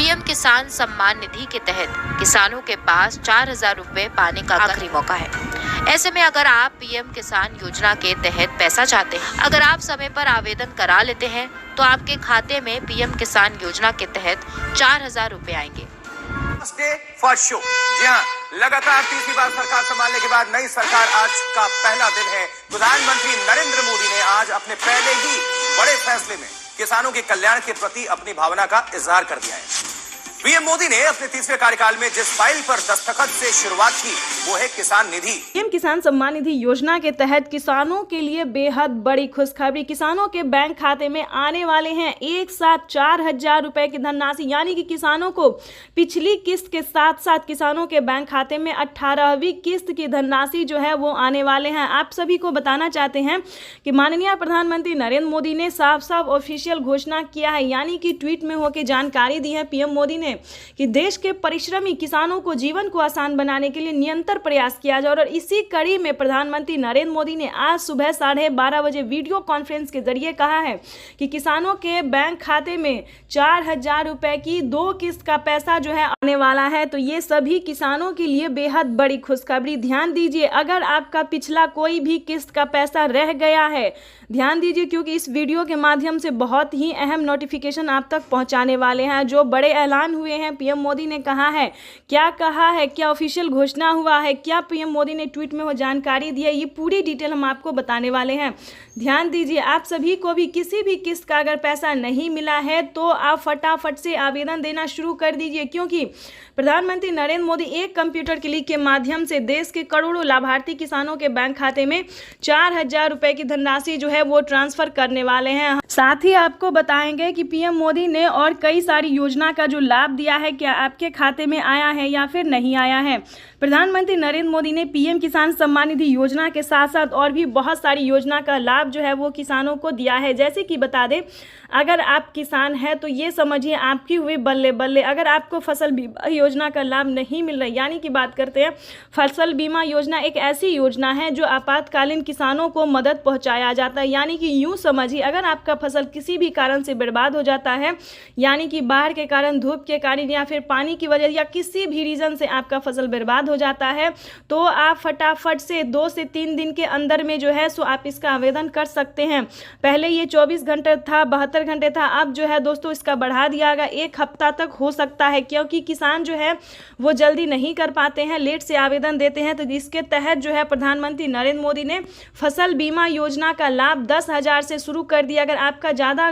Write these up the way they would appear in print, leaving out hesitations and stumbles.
PM किसान सम्मान निधि के तहत किसानों के पास 4,000 रुपए पाने का आखिरी मौका है। ऐसे में अगर आप पीएम किसान योजना के तहत पैसा चाहते हैं, अगर आप समय पर आवेदन करा लेते हैं तो आपके खाते में पीएम किसान योजना के तहत 4,000 रुपए आएंगे। First show. जी हाँ, लगातार तीसरी बार सरकार संभालने के बाद नई सरकार आज का पहला दिन है। प्रधानमंत्री नरेंद्र मोदी ने आज अपने पहले ही बड़े फैसले में किसानों के कल्याण के प्रति अपनी भावना का इजहार कर दिया है। पीएम मोदी ने अपने तीसरे कार्यकाल में जिस फाइल पर दस्तखत से शुरुआत की वो है किसान निधि। पीएम किसान सम्मान निधि योजना के तहत किसानों के लिए बेहद बड़ी खुशखबरी। किसानों के बैंक खाते में आने वाले हैं एक साथ 4,000 रुपए की धनराशि, यानी कि किसानों को पिछली किस्त के साथ साथ किसानों के बैंक खाते में 18वीं किस्त की धनराशि जो है वो आने वाले हैं। आप सभी को बताना चाहते हैं कि माननीय प्रधानमंत्री नरेंद्र मोदी ने साफ साफ ऑफिशियल घोषणा किया है, यानी कि ट्वीट में होकर जानकारी दी है पीएम मोदी ने कि देश के परिश्रमी किसानों को जीवन को आसान बनाने के लिए निरंतर प्रयास किया जाए। और इसी कड़ी में प्रधानमंत्री नरेंद्र मोदी ने आज सुबह 12:30 बजे वीडियो कॉन्फ्रेंस के जरिए कहा है कि किसानों के बैंक खाते में 4,000 रुपए की 2 किस्त का पैसा जो है आने वाला है। तो ये सभी किसानों के लिए बेहद बड़ी खुशखबरी। ध्यान दीजिए, अगर आपका पिछला कोई भी किस्त का पैसा रह गया है, ध्यान दीजिए, क्योंकि इस वीडियो के माध्यम से बहुत ही अहम नोटिफिकेशन आप तक पहुंचाने वाले हैं। जो बड़े ऐलान हुए हैं, पीएम मोदी ने कहा है, क्या ऑफिशियल घोषणा हुआ है, क्या पीएम मोदी ने ट्वीट में वो जानकारी दी है, ये पूरी डिटेल हम आपको बताने वाले हैं। ध्यान दीजिए, आप सभी को भी किसी भी किस्त का अगर पैसा नहीं मिला है तो आप फटाफट से आवेदन देना शुरू कर दीजिए, क्योंकि प्रधानमंत्री नरेंद्र मोदी एक कंप्यूटर क्लिक के माध्यम से देश के करोड़ों लाभार्थी किसानों के बैंक खाते में 4,000 रुपए की धनराशि जो है वो ट्रांसफर करने वाले हैं। साथ ही आपको बताएंगे कि पीएम मोदी ने और कई सारी योजना का जो लाभ दिया है, क्या आपके खाते में आया है या फिर नहीं आया है। प्रधानमंत्री नरेंद्र मोदी ने पीएम किसान सम्मान निधि योजना के साथ साथ और भी बहुत सारी योजना का लाभ जो है वो किसानों को दिया है। जैसे कि बता दें, अगर आप किसान हैं तो ये समझिए आपकी हुई बल्ले बल्ले। अगर आपको फसल बीमा योजना का लाभ नहीं मिल रहा, यानी कि बात करते हैं फसल बीमा योजना, एक ऐसी योजना है जो आपातकालीन किसानों को मदद पहुंचाया जाता है। यानी कि यूँ समझिए, अगर आपका फसल किसी भी कारण से बर्बाद हो जाता है, यानी कि बाढ़ के कारण, धूप के कारण या फिर पानी की वजह या किसी भी रीज़न से आपका फसल बर्बाद हो जाता है, तो आप फटाफट से 2 से 3 दिन के अंदर में जो है सो आप इसका आवेदन कर सकते हैं। पहले ये 24 घंटे था, 72 घंटे था, अब जो है दोस्तों इसका बढ़ा दिया गया, 1 हफ्ता तक हो सकता है, क्योंकि किसान जो है वो जल्दी नहीं कर पाते हैं, लेट से आवेदन देते हैं। तो इसके तहत जो है प्रधानमंत्री नरेंद्र मोदी ने फसल बीमा योजना का लाभ 10,000 से शुरू कर दिया। अगर आपका ज़्यादा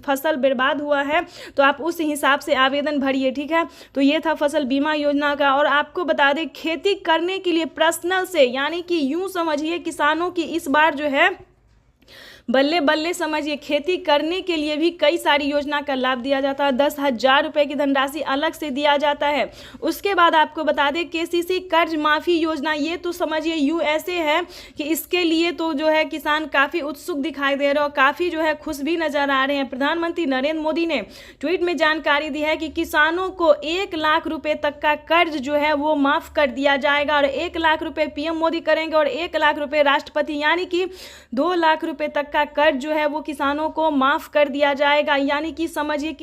फसल बर्बाद हुआ है तो आप उस हिसाब से आवेदन भरिए, ठीक है। तो ये था फसल बीमा योजना का। और आपको बता दें, खेती करने के लिए पर्सनल से, यानी कि यूँ समझिए किसानों की इस बार जो है बल्ले बल्ले समझिए, खेती करने के लिए भी कई सारी योजना का लाभ दिया जाता है। 10,000 रुपए की धनराशि अलग से दिया जाता है। उसके बाद आपको बता दें, केसीसी कर्ज माफ़ी योजना, ये तो समझिए यूँ ऐसे है कि इसके लिए तो जो है किसान काफ़ी उत्सुक दिखाई दे रहे और काफ़ी जो है खुश भी नज़र आ रहे हैं। प्रधानमंत्री नरेंद्र मोदी ने ट्वीट में जानकारी दी है कि किसानों को 1 लाख रुपये तक का कर्ज जो है वो माफ़ कर दिया जाएगा। और 1 लाख रुपये पीएम मोदी करेंगे और 1 लाख रुपये राष्ट्रपति, यानी कि 2 लाख रुपये तक का कर्ज जो है वो किसानों को माफ कर दिया जाएगा। यानी कि समझिए कि